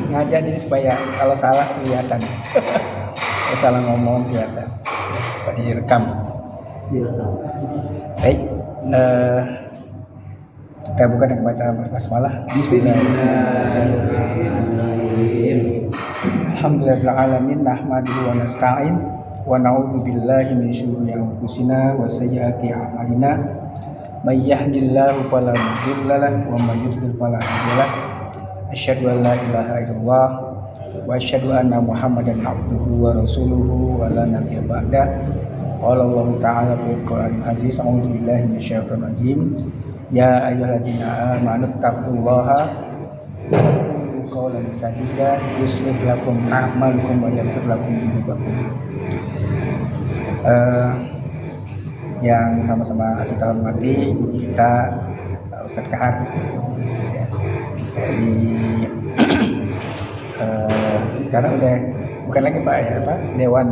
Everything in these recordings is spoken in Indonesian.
ngajak ini supaya kalau salah kelihatan. Kalau salah ngomong kelihatan. Direkam. Baik, kita buka dengan bacaan basmalah. Bismillahirrahmanirrahim. Alhamdulillahirrahmanirrahim. Nahmaduhu wa nasta'in wa na'udzu billahi min syururi anfusina wa sayyiati a'malina. May yahdihillahu fala mudilla lahu wa may yudlil fala hadiya lahu. Asyhadu an la ilaha illallah wa asyhadu anna Muhammadan abduhu wa rasuluhu wa la nabiyya ba'da. Qala Allah ta'ala fil Qur'anil Aziz, a'udzu billahi minasyaitonir rajim. Ya ayyuhalladzina amanu taqullaha wa qulu qawlan sadida yuslih lakum a'malakum wa yaghfir lakum dhunubakum. Yang sama-sama kita hormati kita Ustaz Kahar dari sekarang udah bukan lagi Pak ya, Pak Dewan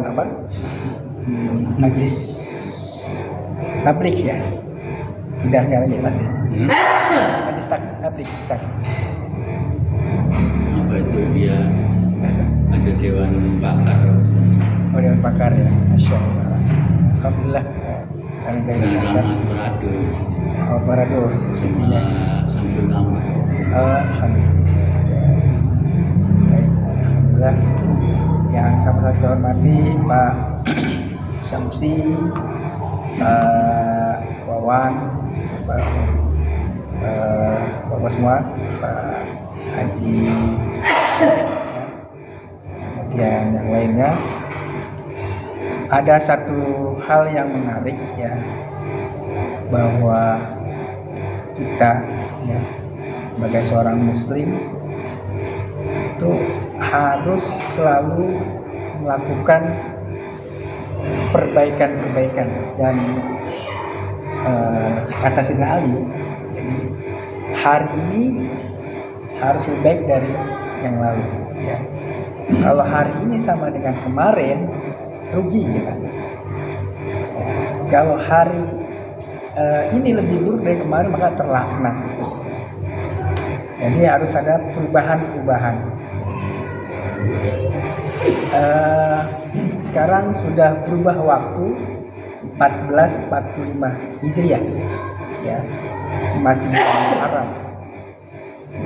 Majelis Tablik ya, sudah nggak lagi masih Majelis Tablik Ustaz. Apa itu dia ada Dewan Pakar? Oh, Dewan Pakar ya, Masya Allah. Alhamdulillah. Dari Rahmat Marado. Oh, Marado. Sama Samsul Ahmad. Alhamdulillah. Yang sama-sama kita hormati Pak Syamsi, Pak Wawan, Bapak semua, Pak Haji, kemudian yang lainnya. Ada satu hal yang menarik ya, bahwa kita ya sebagai seorang muslim itu harus selalu melakukan perbaikan dan kata Sayyidina Ali, jadi hari ini harus lebih baik dari yang lalu ya. Kalau hari ini sama dengan kemarin rugi ya kan. Kalau hari ini lebih buruk dari kemarin maka terlaknat. Jadi harus ada perubahan. Sekarang sudah berubah waktu 1445 Hijriah ya, masih bulan Arab,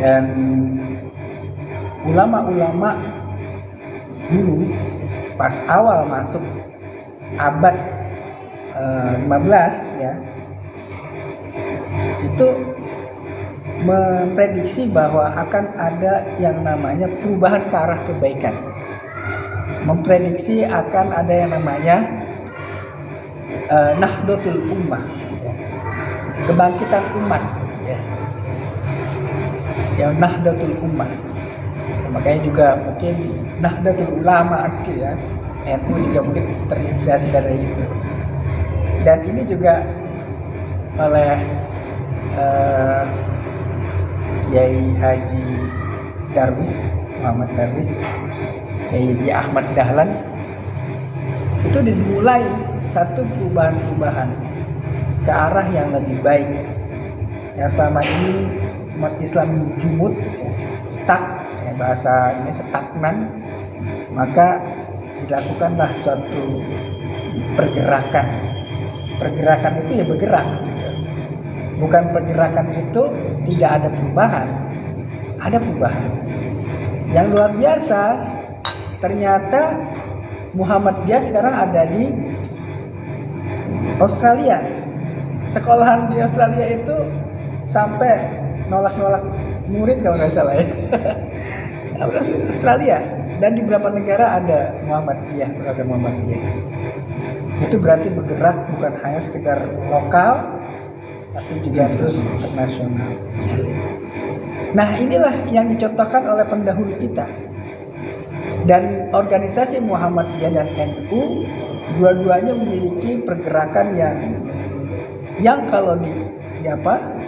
dan ulama-ulama dulu pas awal masuk abad 15 ya, itu memprediksi bahwa akan ada yang namanya perubahan ke arah kebaikan, memprediksi akan ada yang namanya Nahdlatul Ummah ya, kebangkitan umat ya, Nahdlatul Ummah. Makanya juga mungkin Nahdlatul Ulama ya, NU juga mungkin terinspirasi dari itu. Dan ini juga oleh Kiai Haji Darwis, Muhammad Darwis, Kiai Ahmad Dahlan, itu dimulai satu perubahan ke arah yang lebih baik. Yang selama ini umat Islam jumud, stuck, ya, bahasa ini stagnan, maka dilakukanlah suatu pergerakan. Pergerakan itu ya bergerak, bukan pergerakan itu tidak ada perubahan, ada perubahan yang luar biasa. Ternyata Muhammad dia sekarang ada di Australia. Sekolahan di Australia itu sampai nolak-nolak murid kalau nggak salah ya. Australia, dan di beberapa negara ada Muhammadiyah, program Muhammadiyah. Itu berarti bergerak bukan hanya sekedar lokal, tapi juga terus internasional. Nah, inilah yang dicontohkan oleh pendahulu kita. Dan organisasi Muhammadiyah dan NU dua-duanya memiliki pergerakan yang kalau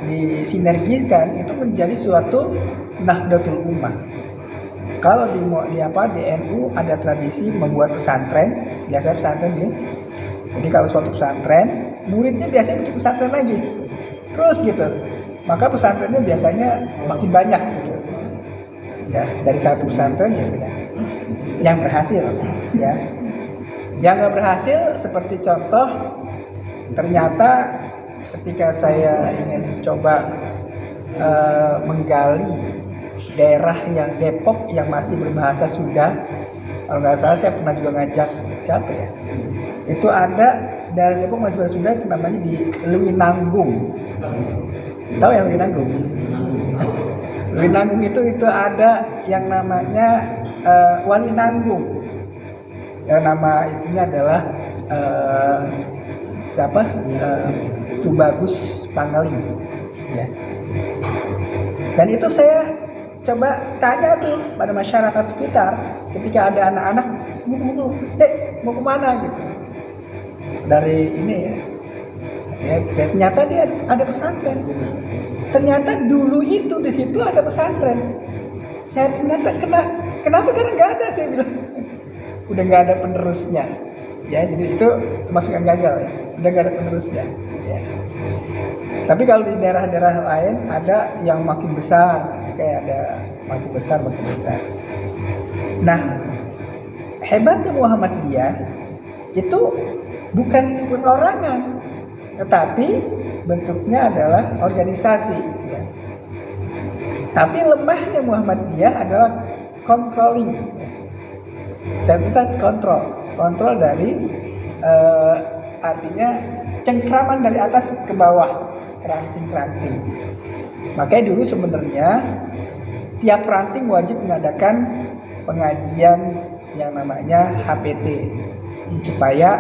disinergikan itu menjadi suatu Nahdlatul Ummah. Kalau di NU ada tradisi membuat pesantren, biasanya pesantren ya. Jadi kalau suatu pesantren, muridnya biasanya bikin pesantren lagi, terus gitu. Maka pesantrennya biasanya makin banyak gitu. ya, dari satu pesantren ya sudah. Yang berhasil, ya. Yang nggak berhasil seperti contoh, ternyata ketika saya ingin coba menggali daerah yang Depok yang masih berbahasa Sunda, kalau nggak salah saya pernah juga ngajak siapa ya, itu ada daerah Depok masih berbahasa Sunda, itu namanya di Lewinanggung. Tahu yang Lewinanggung? Lewinanggung itu ada yang namanya Walinanggung. Yang nama itunya adalah siapa? Tubagus Pangaling. Ya. Dan itu saya coba tanya tuh pada masyarakat sekitar ketika ada anak-anak mau kemana gitu dari ini ya, ternyata dia ada pesantren. Ternyata dulu itu di situ ada pesantren. Saya ternyata kenapa karena nggak ada, saya bilang udah nggak ada penerusnya ya, jadi itu termasuk yang gagal ya, udah nggak ada penerusnya ya. Tapi kalau di daerah-daerah lain ada yang makin besar, kayak ada makin besar. Nah, hebatnya Muhammadiyah itu bukan perorangan, tetapi bentuknya adalah organisasi. Ya. Tapi lemahnya Muhammadiyah adalah controlling. Saya kata kontrol dari artinya cengkraman dari atas ke bawah. Ranting-ranting. Makanya dulu sebenarnya tiap ranting wajib mengadakan pengajian yang namanya HPT supaya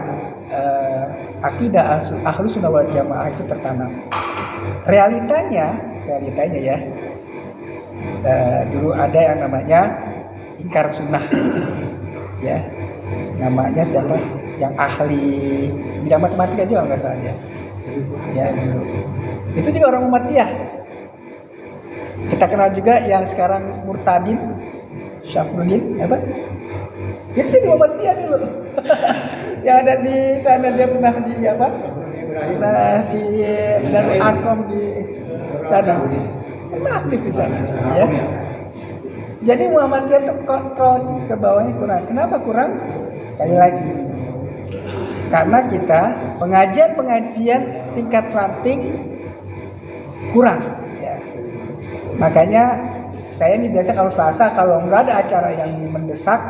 akidah Ahlus Sunnah wal Jamaah itu tertanam. Realitanya ya, dulu ada yang namanya ingkar sunnah, ya, namanya siapa? Yang ahli bidang matematika juga nggak salah ya. Itu juga orang Muhammadiyah. Kita kenal juga yang sekarang Murtadin, Syafruddin, apa? Itu di Muhammadiyah dulu. Yang ada di sana, dia pernah di apa? Pernah di Darul Arqam di sana. Pernah aktif di sana, ya. Jadi Muhammadiyah itu kontrol ke bawahnya kurang. Kenapa kurang? Sekali lagi, karena kita pengajian tingkat ranting kurang ya. Makanya saya ini biasa kalau Selasa kalau nggak ada acara yang mendesak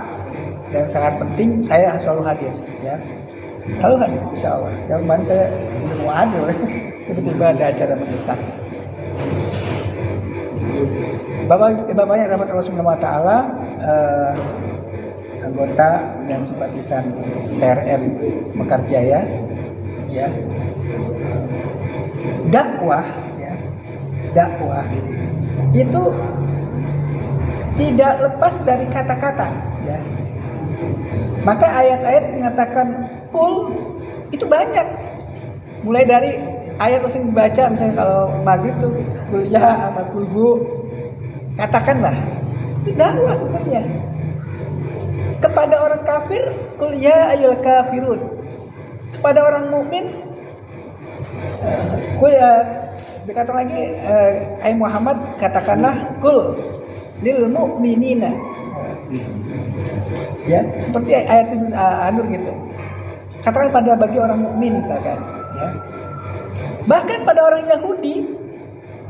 dan sangat penting, saya selalu hadir ya. Selalu hadir insyaallah. Yang kemarin saya udah mau hadir tiba-tiba ada acara mendesak. Bapaknya rahmat Allah Subhanahu wa taala, anggota dan simpatisan PRM Mekarjaya ya. Dakwah itu tidak lepas dari kata-kata ya. Maka ayat-ayat mengatakan kul itu banyak. Mulai dari ayat yang dibaca misalnya kalau maghrib tuh kuliah sama kulbu, katakanlah itu dakwah sebenarnya. Kepada orang kafir kuliah ayyul kafirun. Kepada orang mukmin kuliah. Dikata lagi, hai Muhammad, katakanlah kul lil mu'minina. Ya, seperti ayat An-Nur gitu. Katakan pada bagi orang mukmin misalkan, ya. Bahkan pada orang Yahudi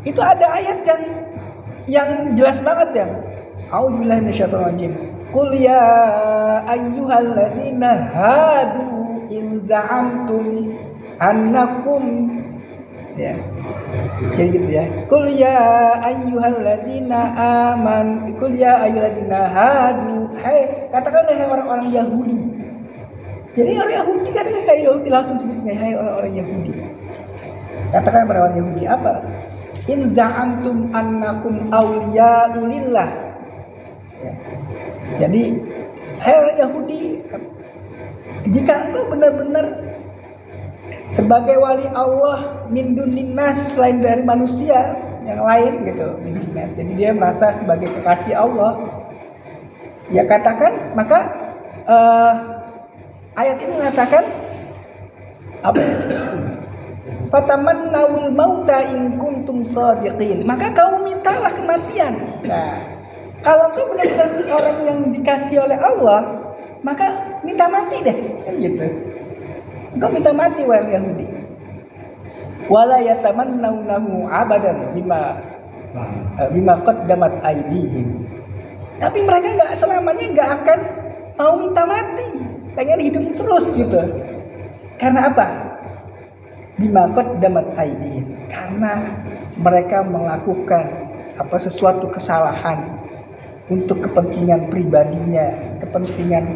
itu ada ayat yang jelas banget ya. A'udzubillahi minasyaitonir rajim. Qul ya ayyuhalladzina hadu in za'amtum annakum, ya. Jadi gitu ya. Qul ya ayyuhalladzina hadu. Hai, katakanlah hai orang-orang Yahudi. Jadi orang Yahudi katakan hai Yahudi, langsung sebutnya hai orang-orang Yahudi. Katakan pada orang Yahudi apa? In za'antum annakum awliya'u lillah. Ya. Jadi hai orang Yahudi, jika engkau benar-benar sebagai wali Allah min dunin nas, selain dari manusia yang lain gitu, min dunin nas. Jadi dia merasa sebagai kekasih Allah. Ya katakan, maka ayat ini mengatakan apa? Fatamannawul mauta in kuntum shadiqin. Maka kamu mintalah kematian. Nah, Kalau engkau benar-benar seorang yang dikasih oleh Allah, maka minta mati deh, kan gitu. Engkau minta mati wahai Yahudi. Wala yatamannawnahu abadan bima qaddamat aydihim. Tapi mereka nggak akan mau minta mati, pengen hidup terus gitu. Karena apa? Bima qaddamat aydihim. Karena mereka melakukan sesuatu kesalahan untuk kepentingan pribadinya, kepentingan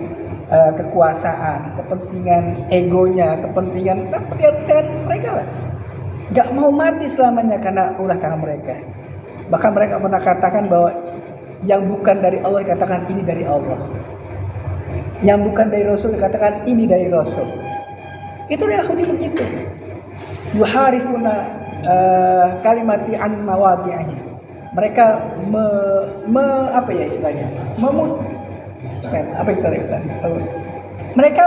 kekuasaan, kepentingan egonya, kepentingan mereka lah. Gak mau mati selamanya karena ulah tangan mereka. Bahkan mereka pernah katakan bahwa yang bukan dari Allah dikatakan ini dari Allah, yang bukan dari Rasul dikatakan ini dari Rasul. Itu Yahudi begitu. Yuharifuna kalimati an mawadi'ahnya. Mereka istilahnya? Mereka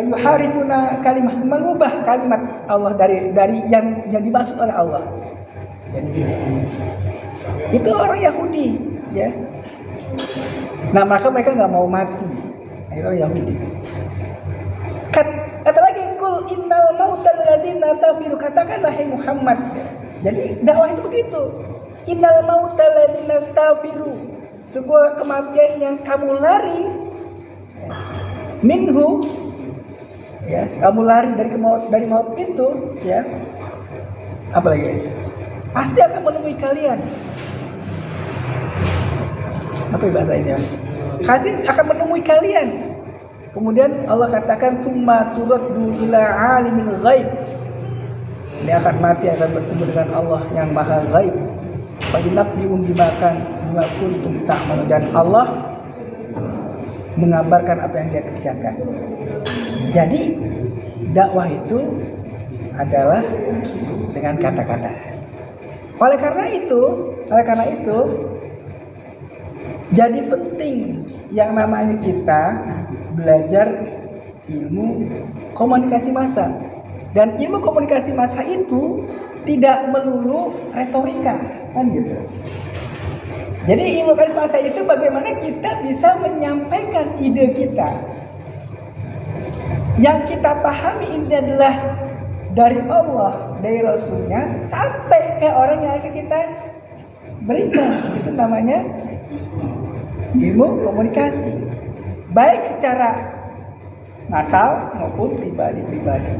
yuharifuna kalimat, mengubah kalimat Allah dari yang dimaksud oleh Allah. Jadi, itu orang Yahudi, ya. Nah, maka mereka nggak mau mati. Itu orang Yahudi. Kata lagi, kul innal mautal ladzina tafiru, katakanlah hai Muhammad. Jadi dakwah itu begitu. Innal mautal ladzina tafiru, sebuah kematian yang kamu lari minhu, ya, kamu lari dari maut itu, ya. Apa lagi? Pasti akan menemui kalian. Apa bahasa ini? Pasti akan menemui kalian. Kemudian Allah katakan summa turaddu ila alimil ghaib. Dia akan mati, akan bertemu dengan Allah yang maha ghaib. Fa yunabbi'um bima kuntum ta'malun, dan Allah mengabarkan apa yang dia kerjakan. Jadi dakwah itu adalah dengan kata-kata. Oleh karena itu jadi penting yang namanya kita belajar ilmu komunikasi massa. Dan ilmu komunikasi massa itu tidak melulu retorika, kan gitu. Jadi ilmu komunikasi massa itu bagaimana kita bisa menyampaikan ide kita. Yang kita pahami ini adalah dari Allah, dari Rasulnya, sampai ke orang yang akan kita berikan. Itu namanya ilmu komunikasi, baik secara massal maupun pribadi-pribadi.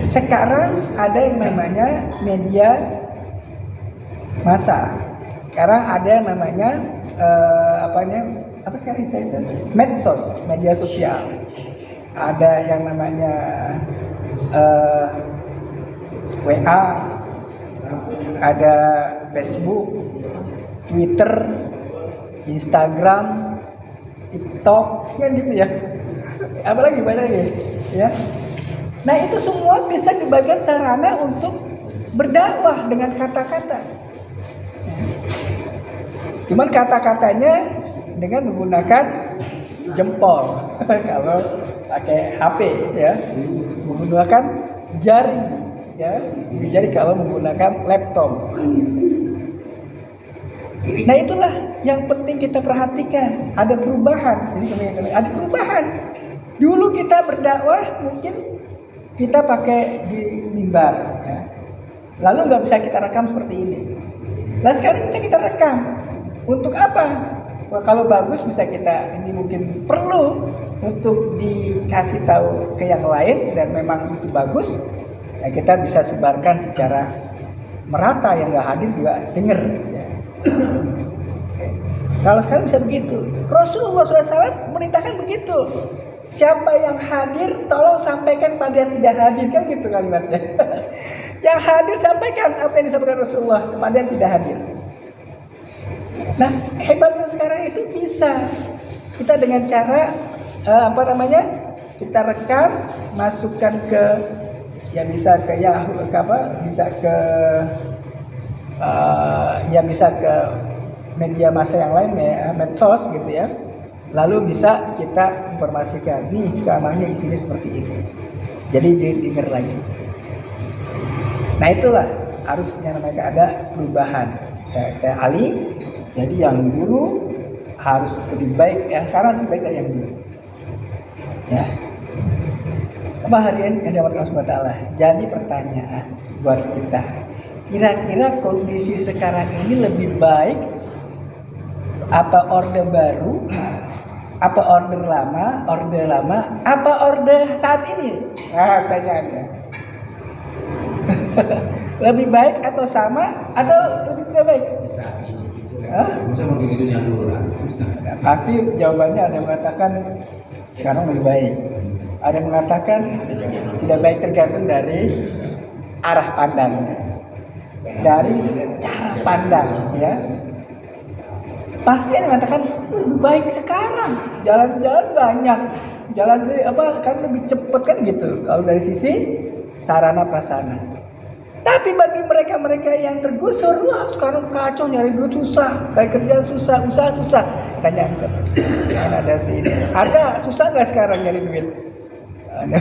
Sekarang ada yang namanya media massa. Sekarang ada yang namanya medsos, media sosial. Ada yang namanya WA, ada Facebook, Twitter, Instagram, TikTok, kan gitu ya. Apalagi banyak lagi, ya. Nah, itu semua bisa dibagikan sarana untuk berdakwah dengan kata-kata. Cuman kata-katanya dengan menggunakan jempol. Kalau pakai HP, ya, menggunakan jari, ya. Jadi kalau menggunakan laptop. Nah, itulah yang penting kita perhatikan. Ada perubahan. Jadi ada perubahan. Dulu kita berdakwah mungkin kita pakai di mimbar, ya. Lalu nggak bisa kita rekam seperti ini. Nah, sekarang bisa kita rekam. Untuk apa? Wah, kalau bagus bisa kita, ini mungkin perlu untuk dikasih tahu ke yang lain dan memang itu bagus, ya kita bisa sebarkan secara merata, yang nggak hadir juga dengar. Ya. Kalau sekarang bisa begitu. Rasulullah SAW merintahkan begitu. Siapa yang hadir, tolong sampaikan pada yang tidak hadir, kan gitu kalimatnya. Yang hadir sampaikan apa yang disampaikan Rasulullah kepada yang tidak hadir. Nah, hebatnya sekarang itu bisa kita dengan cara kita rekam, masukkan ke, ya bisa ke Yahoo, bisa ke bisa ke media massa yang lain, ya, medsos gitu ya. Lalu bisa kita informasikan, nih ceramahnya isinya seperti ini. Jadi didengar lagi. Nah, itulah harusnya mereka ada perubahan. Kayak Ali, jadi yang dulu harus lebih baik, yang sekarang lebih baik dari yang dulu. Ya. Apa hadirin yang diamalkan Allah Taala. Jadi pertanyaan buat kita, kira-kira kondisi sekarang ini lebih baik apa orde baru, apa orde lama, apa orde saat ini? Nah, pertanyaannya. Lebih baik atau sama atau lebih tidak baik? Saat ini gitu kan. Masa mau gitu yang dulu lah. Ya, pasti jawabannya ada yang mengatakan sekarang lebih baik. Ada yang mengatakan tidak baik, tergantung dari arah pandangnya, dari cara pandang, ya. Pasti ada yang mengatakan lebih baik sekarang, jalan-jalan banyak, jalan kan lebih cepat kan gitu. Kalau dari sisi sarana prasarana. Tapi bagi mereka yang tergusur, wah sekarang kacau, nyari duit susah, cari kerjaan susah, usaha susah. Tanya kan ada sih, ada susah nggak sekarang nyari duit? Ada.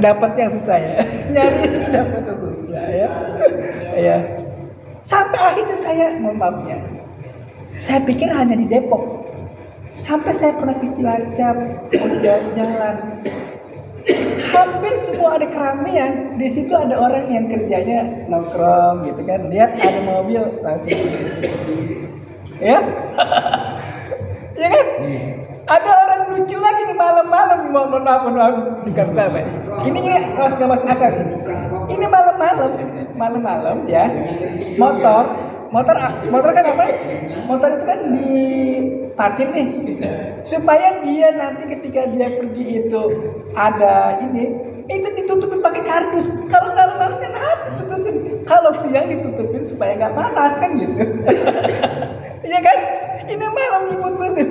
Dapat yang susah ya, nyari dapat yang susah ya. Ya. Sampai akhirnya saya, mohon maafnya, saya pikir hanya di Depok. Sampai saya pernah ke Cilacap, jalan, hampir semua ada keramaian. Di situ ada orang yang kerjanya nongkrong gitu kan, lihat ada mobil langsung, ya, ya kan? Ada orang lucu lagi di malam-malam, mohon maaf, bukan apa. Ini nggak masuk akal. Ini malam-malam ya, motor kan apa? Motor itu kan diparkir nih, supaya dia nanti ketika dia pergi itu ada itu ditutupin pakai kardus. Kalau malam kenapa ditutusin? Kalau siang ditutupin supaya nggak panas kan gitu. Iya kan? Ini malam diputusin.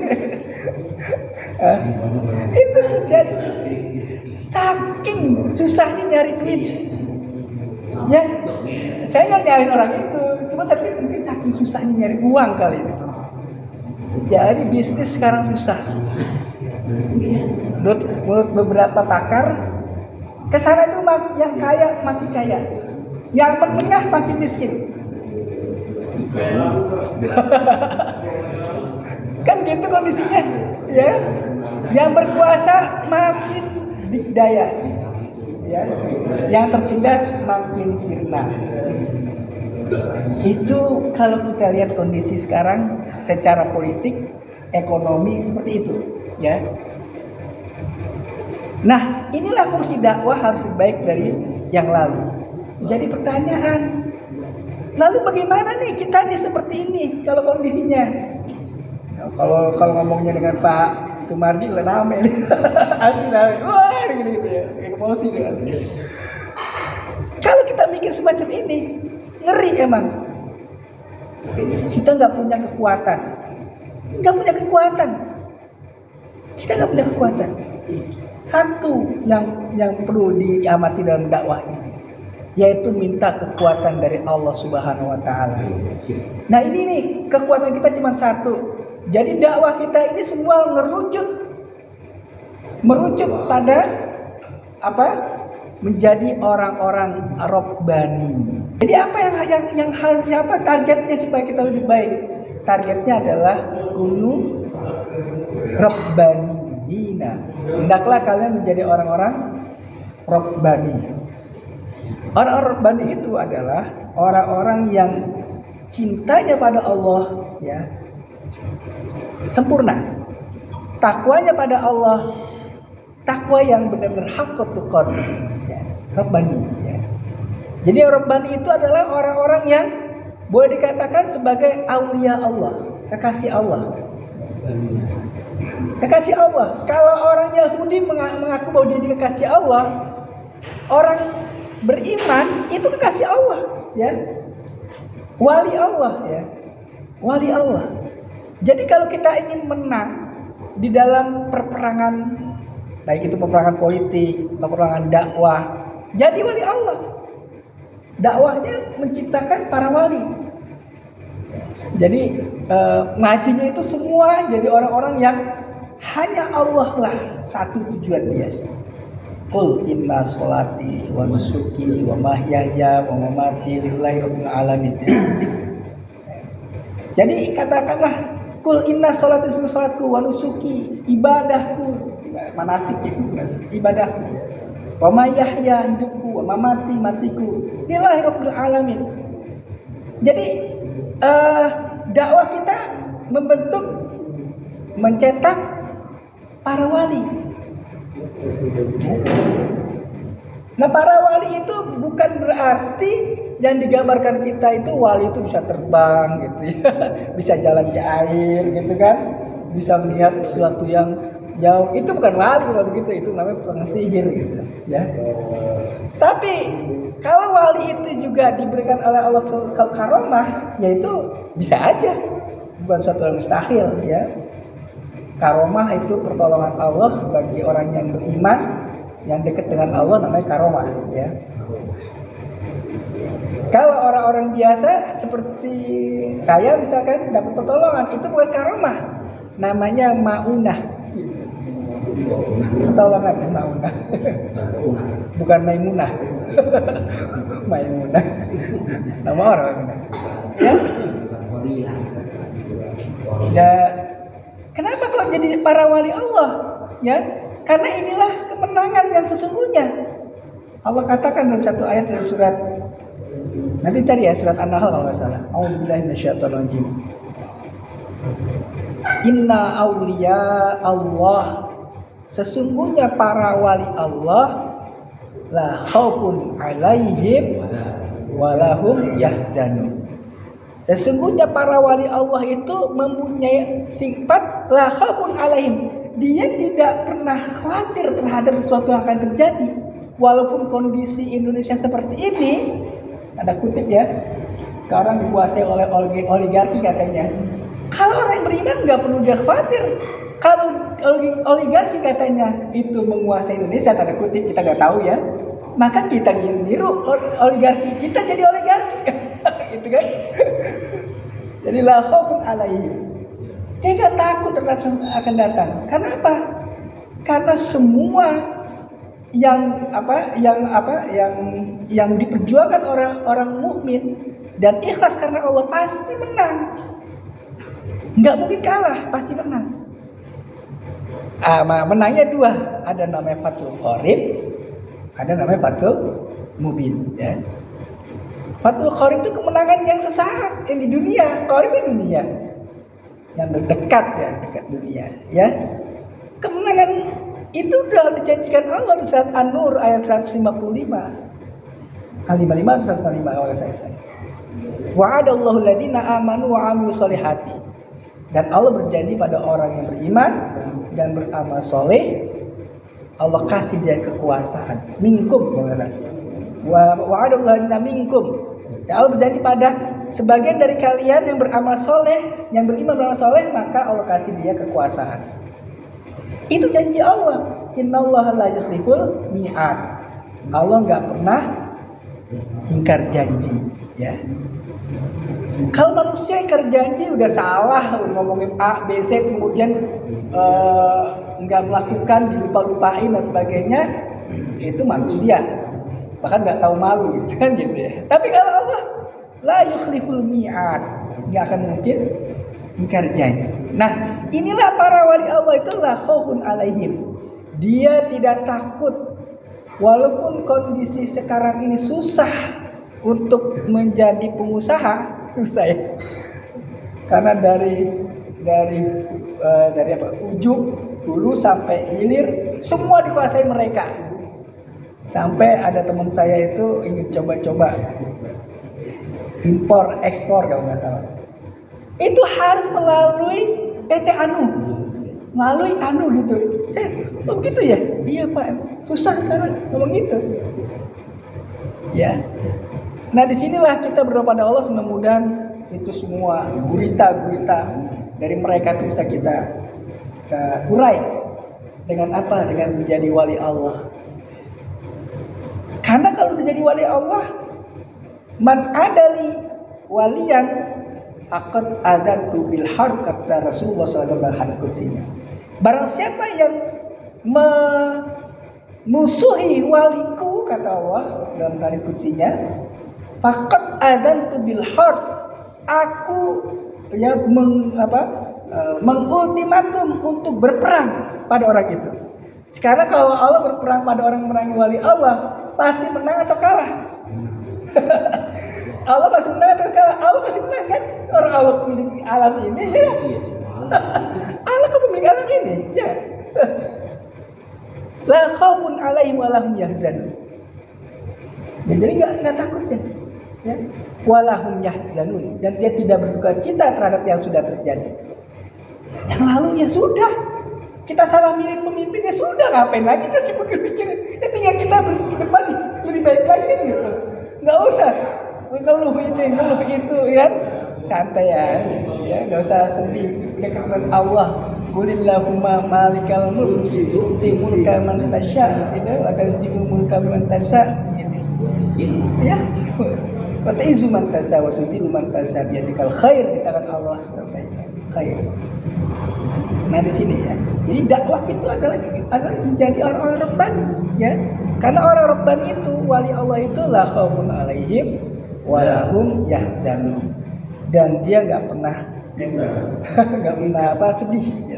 Itu terjadi. Saking susahnya nyari duit. Ya, saya nggak nyariin orang itu, cuma saya pikir mungkin saking susahnya nyari uang kali itu. Jadi bisnis sekarang susah. Menurut beberapa pakar, kesana itu yang kaya makin kaya, yang menengah makin miskin. Kan gitu kondisinya, ya. Yang berkuasa makin dikdaya, ya. Yang tertindas makin sirna. Itu kalau kita lihat kondisi sekarang secara politik, ekonomi seperti itu, ya. Nah, inilah fungsi dakwah harus lebih baik dari yang lalu. Jadi pertanyaan, lalu bagaimana nih kita nih seperti ini kalau kondisinya? Kalau ngomongnya dengan Pak Sumardi rame nih. Wah, gitu ya. Emosi kan. Kalau kita mikir semacam ini, ngeri emang. Kita nggak punya kekuatan. Kita nggak punya kekuatan. Satu yang perlu diamati dalam dakwah ini, yaitu minta kekuatan dari Allah Subhanahu wa Ta'ala. Nah ini nih, kekuatan kita cuma satu. Jadi dakwah kita ini semua merujuk pada apa? Menjadi orang-orang Rabbani. Jadi apa yang harusnya apa targetnya supaya kita lebih baik? Targetnya adalah kunu Rabbaniyina. Hendaklah kalian menjadi orang-orang Rabbani. Orang-orang Rabbani itu adalah orang-orang yang cintanya pada Allah, ya, sempurna. Takwanya pada Allah, takwa yang benar-benar haqqatul qadr, ya, Rabbani, ya. Jadi Rabbani itu adalah orang-orang yang boleh dikatakan sebagai aulia Allah, kekasih Allah. Kekasih Allah. Kalau orang Yahudi mengaku bahwa dia kekasih Allah, orang beriman itu kekasih Allah, ya. Wali Allah, ya. Wali Allah. Jadi kalau kita ingin menang di dalam perperangan, baik itu peperangan politik, peperangan dakwah, jadi wali Allah. Dakwahnya menciptakan para wali. Jadi ngajinya itu semua jadi orang-orang yang hanya Allah lah satu tujuan dia. Qul inna sholati wa nusuki wa mahyaya wa mamati lillahi rabbil alamin. Jadi katakanlah Qul inna sholati sholatku wa nusuki ibadahku, manasik ibadahku, wa mahyaya hidupku, wa mamati matiku lillahi rabbil alamin. Jadi dakwah kita mencetak para wali. Nah, para wali itu bukan berarti yang digambarkan kita itu wali itu bisa terbang gitu ya, bisa jalan di air gitu kan, bisa melihat sesuatu yang jauh. Itu bukan wali kalau begitu, itu namanya tukang sihir gitu ya. Tapi kalau wali itu juga diberikan oleh Allah karomah, yaitu bisa aja, bukan suatu yang mustahil ya. Karomah itu pertolongan Allah bagi orang yang beriman, yang dekat dengan Allah, namanya karomah ya. Kalau orang-orang biasa seperti saya misalkan dapat pertolongan, itu bukan karomah, namanya maunah. Pertolongan maunah. Bukan maimunah. Maimunah. Nama orang ya. Dan kenapa kok jadi para wali Allah? Ya, karena inilah kemenangan yang sesungguhnya. Allah katakan dalam satu ayat dalam surat, nanti cari ya, surat An-Nahl kalau nggak salah. A'udzubillahi minasyaitonir rajim. Inna awliya Allah, sesungguhnya para wali Allah, la khaufun alaihim walahum yahzanun. Sesungguhnya para wali Allah itu mempunyai sifat la khaufun alaihim. Dia tidak pernah khawatir terhadap sesuatu yang akan terjadi. Walaupun kondisi Indonesia seperti ini, ada kutip ya, sekarang dikuasai oleh oligarki katanya. Kalau orang beriman nggak perlu dia khawatir. Kalau oligarki katanya itu menguasai Indonesia, tanda kutip, kita nggak tahu ya, maka kita niru oligarki, kita jadi oligarki. Gitu kan? Jadi la khaufun alaihim. Dia nggak takut terhadap akan datang. Karena apa? Karena semua yang diperjuangkan orang mukmin dan ikhlas karena Allah pasti menang. Nggak mungkin kalah, pasti menang. Menangnya dua, ada namanya Fathul Qorib, ada namanya Fathul Mubin. Ya. Fathul Qorib itu kemenangan yang sesaat yang di dunia, Qorib di dunia, yang dekat ya, dekat dunia. Ya, kemenangan itu sudah dijanjikan Allah di surat An-Nur ayat 155. 55 atau 155 oleh saya. Wa'adallahu alladziina aamanu wa 'amilus sholihati. Dan Allah berjanji pada orang yang beriman dan beramal soleh, Allah kasih dia kekuasaan. Minkum, wa'adallahu alladziina minkum. Dan Allah berjanji pada sebagian dari kalian yang beramal soleh, yang beriman beramal soleh, maka Allah kasih dia kekuasaan. Itu janji Allah. Innallaha la yukhliful mi'ad. Allah nggak pernah ingkar janji, ya. Kalau manusia ingkar janji udah salah, ngomongin A, B, C, kemudian nggak melakukan, dilupa-lupain dan sebagainya, itu manusia. Bahkan nggak tahu malu, gitu kan gitu ya. Tapi kalau Allah la yukhliful mi'ad, nggak akan mungkin ingkar janji. Nah, inilah para wali Allah itu la khaufun alaihim. Dia tidak takut walaupun kondisi sekarang ini susah untuk menjadi pengusaha, susah ya. Karena dari ujung hulu sampai hilir semua dikuasai mereka. Sampai ada teman saya itu ingin coba-coba impor ekspor kalau nggak salah. Itu harus melalui PT Anu, melalui Anu gitu. Saya, oh begitu ya? Iya Pak, susah karena ngomong gitu. Ya. Nah disinilah kita berdoa pada Allah, mudah-mudahan itu semua gurita-gurita dari mereka itu bisa kita urai. Dengan apa? Dengan menjadi wali Allah. Karena kalau menjadi wali Allah, man adali waliyan akad adatu bil harb, kata Rasulullah SAW hadis qudsinya. Barang siapa yang musuhi waliku, kata Allah dalam hadis kutsinya, faqad adantu bil harb, aku ya mengultimatum untuk berperang pada orang itu. Sekarang kalau Allah berperang pada orang memerangi wali Allah, pasti menang atau kalah? Allah pasti menang atau kalah? Allah pasti menang kan? Orang Allah pemilik alam ini ya. Allah kan pemilik alam ini ya. La khaufun alaihim wa lahum yahzanun. Ya, jadi enggak takut ya. Walahum yahzanun, dan dia tidak berduka cita terhadap yang sudah terjadi. Yang lalu ya sudah. Kita salah milih pemimpin ya sudah, ngapain lagi kita cuma mikirin. Ya tinggal kita berdepan lebih baik lagi kan gitu. Enggak usah ngeluh ini, ngeluh itu ya. Santai ya, enggak usah sedih. Dekat Allah. Qulillahumma malikal mulki tu'ti mulka man tasya, gitu. Wa tanzi'u mulka man tasya. Ya. Wa ta'izu man tasya wa tudillu man tasya bi yadikal khair, di tangan Allah khair. Nah di sini ya. Jadi dakwah itu adalah menjadi orang-orang rabbani ya. Karena orang rabbani itu wali Allah itu la khaufun alaihim wa lahum yahzanun. Dan dia enggak pernah sedih ya.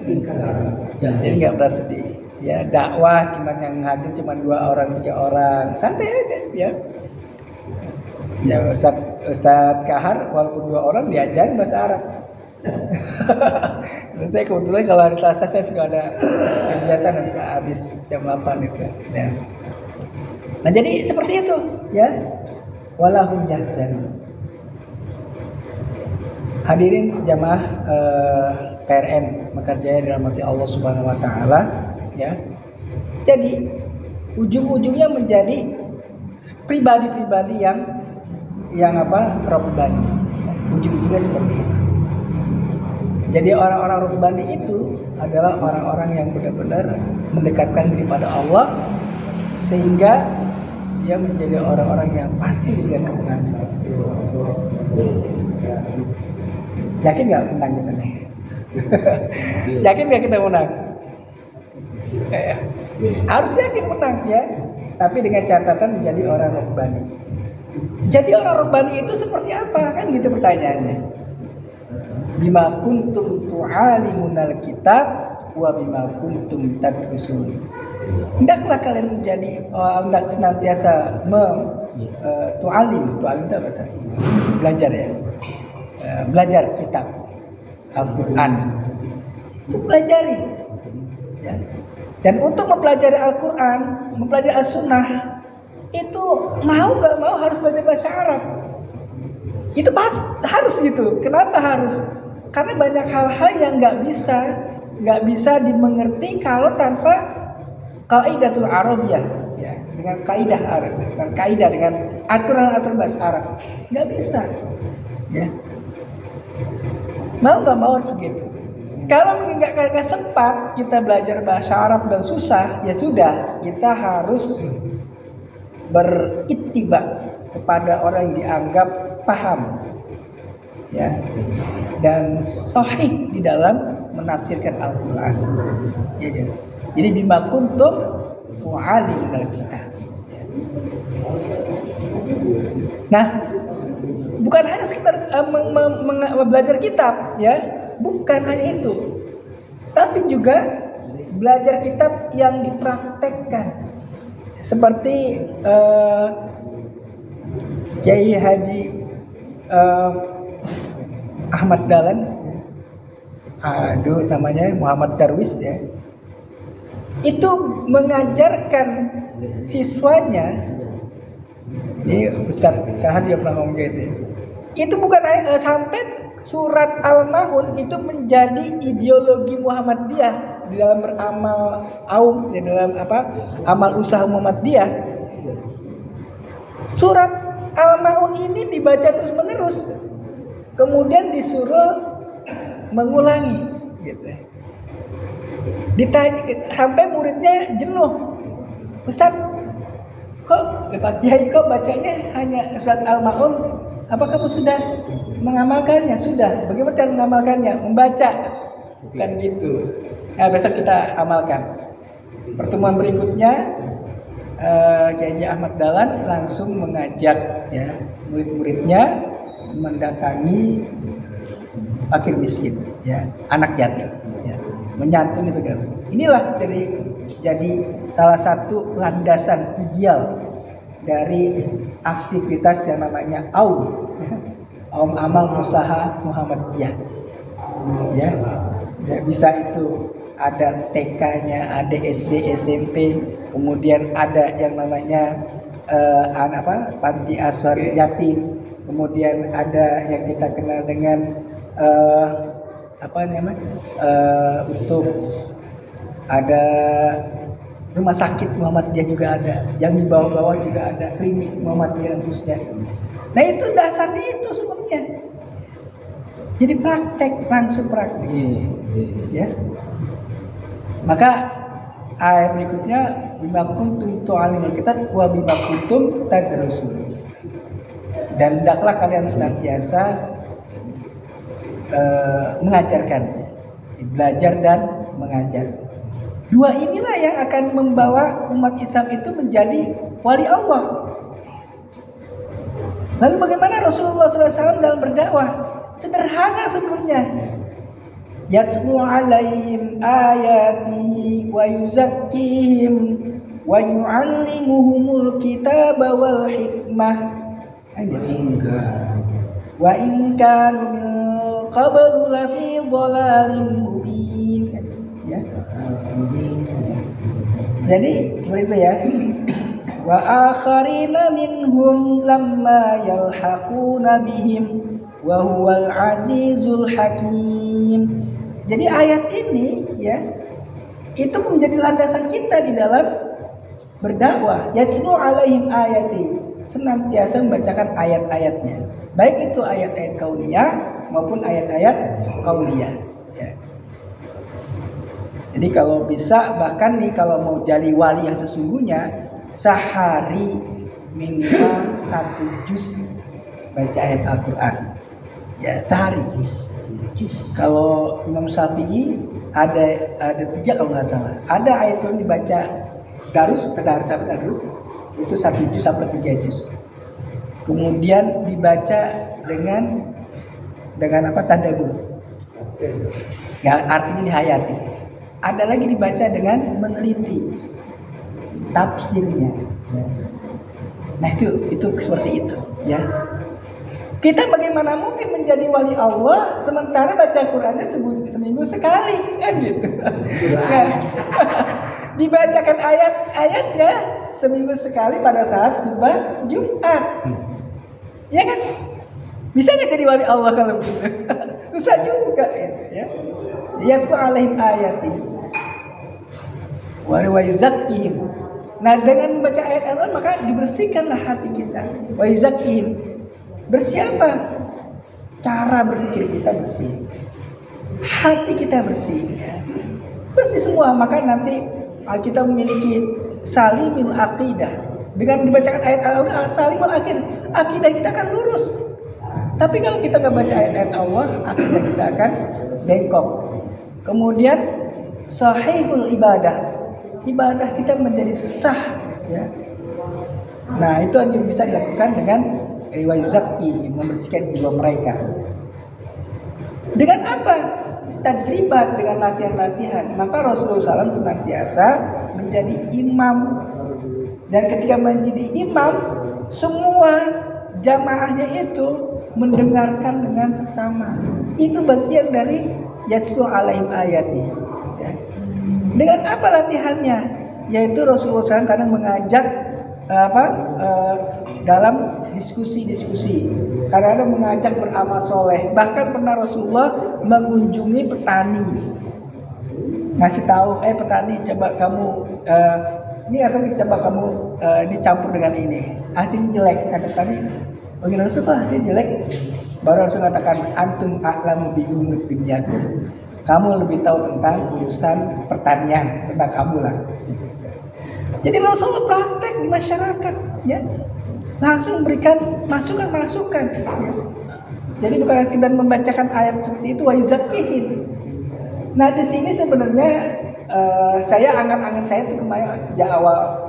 Jadi enggak pernah sedih. Ya, dakwah cuman yang hadir cuma 2 orang 3 orang. Santai aja ya. Ya Ustaz Kahar walaupun 2 orang diajarin bahasa Arab. Dan saya kebetulan kalau hari Selasa saya suka ada kegiatan bisa habis jam 8 itu ya. Nah jadi seperti itu ya. Walahum yahzanun. Hadirin jamaah PRM Mekarjaya dirahmati Allah Subhanahu wa taala ya. Jadi ujung-ujungnya menjadi pribadi-pribadi yang rabbani. Ujung-ujungnya seperti itu. Jadi orang-orang rabbani itu adalah orang-orang yang benar-benar mendekatkan diri pada Allah sehingga dia menjadi orang-orang yang pasti diberikan kemenangan. Yakin nggak menang kita nih? Yakin nggak kita menang? Harus yakin menang ya. Tapi dengan catatan menjadi orang rabbani. Jadi orang rabbani itu seperti apa? Kan gitu pertanyaannya. Bima kuntum tu'alimunal kitab wa bima kuntum tadrusun. Hendaklah kalian menjadi hendak senantiasa tu'alim itu apa? Belajar ya. Belajar kitab Al-Quran, pelajari ya. Dan untuk mempelajari Al-Quran, mempelajari As-Sunnah itu mau nggak mau harus belajar bahasa Arab. Itu harus gitu. Kenapa harus? Karena banyak hal-hal yang nggak bisa dimengerti kalau tanpa kaidatul Arabiyah ya, dengan kaidah Arab, dengan aturan-aturan bahasa Arab nggak bisa ya. Mau nggak mau harus begitu. Kalau nggak sempat kita belajar bahasa Arab dan susah, ya sudah kita harus berittiba kepada orang yang dianggap paham, ya, dan sahih di dalam menafsirkan Al-Quran. Ya. Jadi bima kuntum tu'alimul kitab. Nah, bukan hanya sekedar belajar kitab, ya, bukan hanya itu, tapi juga belajar kitab yang dipraktekkan, seperti Kiai Haji Ahmad Dahlan, namanya Muhammad Darwis ya, itu mengajarkan siswanya. Ini Ustadz Kahar juga pernah ngomong gitu ya. Itu bukan sampai surat Al-Maun itu menjadi ideologi Muhammadiyah di dalam beramal di dalam amal usaha Muhammadiyah. Surat Al-Maun ini dibaca terus-menerus, kemudian disuruh mengulangi gitu. Ditanya sampai muridnya jenuh. Ustadz, Pak Kiai kok bacanya hanya surat Al-Maun? Apa kamu sudah mengamalkannya? Sudah. Bagaimana cara mengamalkannya? Membaca. Bukan gitu. Nah, besok kita amalkan. Pertemuan berikutnya Kiai Haji Ahmad Dahlan langsung mengajak ya murid-muridnya mendatangi fakir miskin, ya anak yatim, ya menyantuni itu. Inilah jadi salah satu landasan ideal dari aktivitas yang namanya Aum Amal Usaha Muhammadiyah. Ya, bisa itu ada TK-nya, ada SD, SMP, kemudian ada yang namanya panti asuhan yatim, kemudian ada yang kita kenal dengan untuk ada rumah sakit Muhammadiyah juga ada, yang di bawah-bawah juga ada klinik Muhammadiyah khususnya. Nah itu dasarnya itu sebenarnya. Jadi langsung praktek. Ya. Maka ayat berikutnya bima kuntum tu'alimul kitab wa bima kuntum tadrusun. Dan hendaklah kalian senantiasa mengajarkan, belajar dan mengajar. Dua inilah yang akan membawa umat Islam itu menjadi wali Allah. Lalu bagaimana Rasulullah SAW dalam berdakwah? Sederhana sebenarnya. Yatlu alaihim ayati wa yuzakkihim wa yu'allimuhumul kitaba wal hikmah. Wa in kanu min qablu lafi dhalalin mubin. Ya. Jadi seperti itu ya. Wa akharina minhum lamma yalhaquna bihim wa huwal azizul hakim. Jadi ayat ini ya itu menjadi landasan kita di dalam berdakwah. Yatlu alaihim ayati, senantiasa membacakan ayat-ayatnya. Baik itu ayat-ayat kauniyah maupun ayat-ayat qauliyah ya. Jadi kalau bisa bahkan nih kalau mau jadi wali yang sesungguhnya sehari minimal 1 juz baca ayat Al-Quran ya sehari. Kalau Imam Syafi'i ada 3 kalau nggak salah, ada ayat yang dibaca tadarus itu 1 juz sampai 3 juz. Kemudian dibaca dengan tadabbur. Ya artinya dihayati. Ada lagi dibaca dengan meneliti tafsirnya. Nah itu seperti itu ya. Kita bagaimana mungkin menjadi wali Allah sementara baca Qurannya seminggu sekali kan gitu. Nah, dibacakan ayat-ayatnya seminggu sekali pada saat khutbah Jumat. Ya kan? Bisa nggak jadi wali Allah kalau begitu? Susah juga gitu ya. Yatlu alaihim ayati wa yuzakkihim. Nah dengan membaca ayat Allah maka dibersihkanlah hati kita. Wa yuzakkihim. Bersih apa? Cara berpikir kita bersih, hati kita bersih ya. Bersih semua. Maka nanti kita memiliki salimul aqidah. Dengan dibacakan ayat Allah salimul akidah kita akan lurus. Tapi kalau kita nggak baca ayat-ayat Allah, akidah kita akan bengkok. Kemudian sahihul ibadah kita menjadi sah ya. Nah itu hanya bisa dilakukan dengan wa yuzakki, membersihkan jiwa mereka. Dengan apa? Tadribat, dengan latihan-latihan. Maka Rasulullah SAW senantiasa menjadi imam. Dan ketika menjadi imam, semua jamaahnya itu mendengarkan dengan seksama. Itu bagian dari yatlu alaihim ayati ya. Dengan apa latihannya? Yaitu Rasulullah SAW kadang mengajak dalam diskusi-diskusi. Kadang-kadang mengajak beramal soleh. Bahkan pernah Rasulullah mengunjungi petani. Ngasih tahu, petani coba kamu ini campur dengan ini. Hasilnya jelek. Kata petani, bagaimana Rasulullah hasilnya jelek? Baru Rasul katakan, antum a'lamu bi umuri dunyakum. Kamu lebih tahu tentang urusan pertanian, tentang kamu lah. Jadi Rasulullah praktek di masyarakat, ya, langsung berikan masukan. Ya. Jadi bukan sekedar membacakan ayat seperti itu, wa yuzakkihim. Nah di sini sebenarnya saya angan-angan saya itu kemarin sejak awal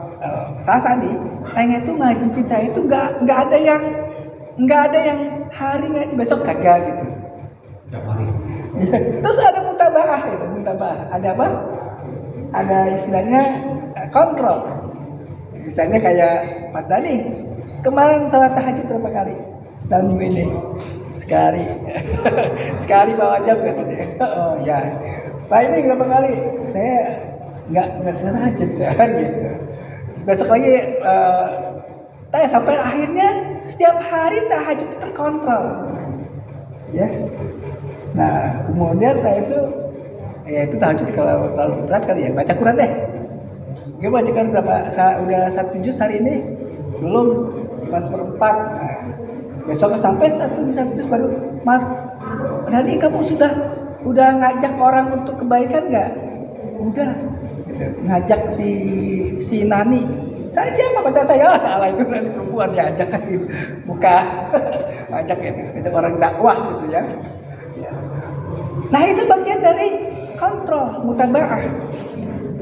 Sasa nih, pengen itu ngaji kita itu nggak ada yang hari ngaji besok kagak gitu. Ya. Terus ada mutabaah itu, ada apa? Ada istilahnya kontrol. Misalnya kayak Mas Dani kemarin sholat tahajud berapa kali? Selama minggu ini sekali bawa jam katanya. Oh ya, Pak ini berapa kali? Saya nggak sholat tahajud kan gitu. Besok lagi sampai akhirnya setiap hari tahajud terkontrol. Ya. Nah, kemudian saya itu tahajud kalau terlalu berat kali ya, baca Quran deh. Gue baca Quran berapa? Udah 1 juz hari ini, belum cuma 1/4. Nah, besok sampai 1 juz baru, Mas Dani kamu udah ngajak orang untuk kebaikan nggak? Udah, gitu. Ngajak si Nani. Saya siapa baca saya? Alah itu nanti perempuan diajak kan gitu. Bukan ngajak orang dakwah gitu ya. Nah itu bagian dari kontrol mutabaah.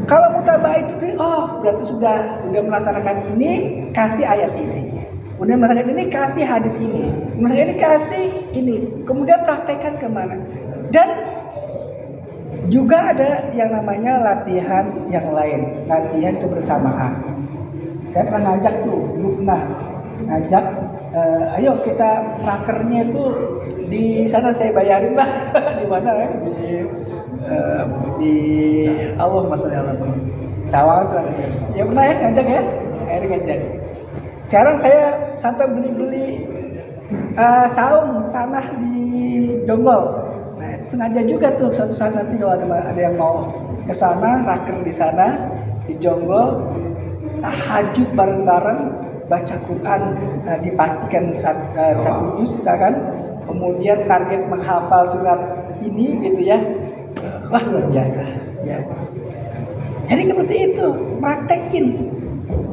Kalau mutabaah itu berarti sudah melaksanakan ini, kasih ayat ini. Kemudian melaksanakan ini, kasih hadis ini. Melaksanakan ini, kasih ini. Kemudian praktekkan kemana. Dan juga ada yang namanya latihan yang lain, latihan kebersamaan. Saya pernah ngajak tuh, ngajak, ayo kita rakernya itu di sana saya bayarin lah. Di mana ya? Di Allah maksudnya Sawang itu ada. Ya pernah ya ngajak ya, akhirnya ngajak. Sekarang saya sampai beli saung tanah di Jonggol. Nah itu sengaja juga tuh suatu saat nanti kalau ada yang mau ke sana, raker di sana di Jonggol, tahajud bareng-bareng, baca Quran dipastikan 1 juz misalkan, kemudian target menghafal surat ini gitu ya. Wah luar biasa ya. Jadi seperti itu, praktekin.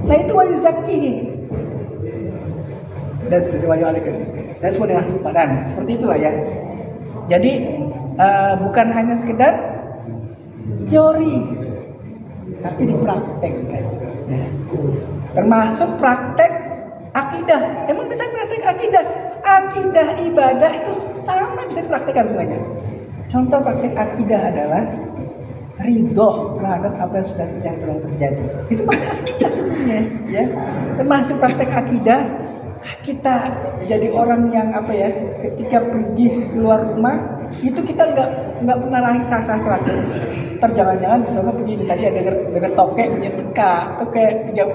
Nah itu wajib zakihin dan sesuai dan semua dengan badan. Seperti itulah ya. Jadi bukan hanya sekedar teori, tapi dipraktekkan. Ya. Termasuk praktek akidah. Emang bisa praktek akidah? Akidah ibadah itu sama bisa dipraktekkan semuanya. Contoh praktek akidah adalah ridho terhadap apa yang telah terjadi. Itu praktek akidah ya. Termasuk praktek akidah, kita jadi orang yang ketika pergi keluar rumah itu kita nggak pernah lagi salah. Jangan-jangan di sana begini tadi ada dengar tokek punya tokek tiga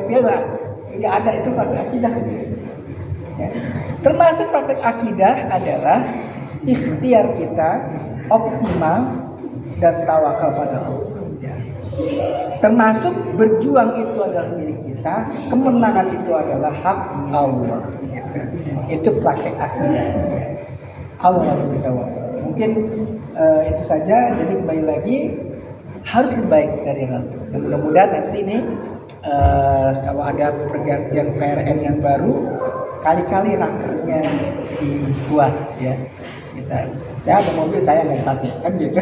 nggak ada, itu praktek akidah. Ya. Termasuk praktek akidah adalah ikhtiar kita optimal dan tawakal pada Allah. Ya. Termasuk berjuang itu adalah milik kita, kemenangan itu adalah hak Allah. Ya. Itu praktek akidah. Ya. Allah bisa. Mungkin itu saja. Jadi kembali lagi harus lebih baik dari yang lalu. Dan mudah-mudahan nanti ini kalau ada pergantian PRN yang baru, kali-kali rakernya dibuat ya. Saya ada mobil, saya nggak pakai kan gitu.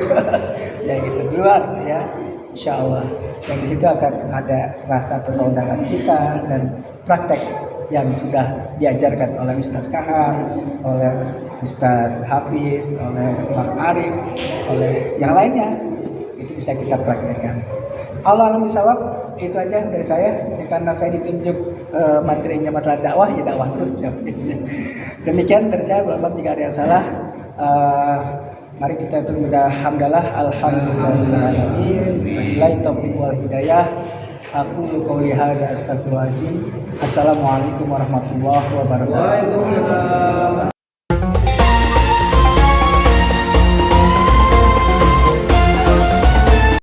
Ya gitu keluar ya, insya Allah. Dan di situ akan ada rasa persaudaraan kita dan praktek yang sudah diajarkan oleh Ustadz Kahar, oleh Ustadz Hafiz, oleh Pak Arif, oleh yang lainnya, itu bisa kita praktekkan. Allah alam bisawab, itu aja dari saya. Ya, karena saya ditunjuk materinya masalah dakwah, ya dakwah terus. Ya. Demikian dari saya. Walaupun jika ada yang salah, mari kita berdoa. Alhamdulillahirobbilalamin. Wabillahi taufiq wal hidayah. Aku qouli hadza astaghfirullahaladzim. Assalamualaikum warahmatullahi wabarakatuh. Waalaikumsalam.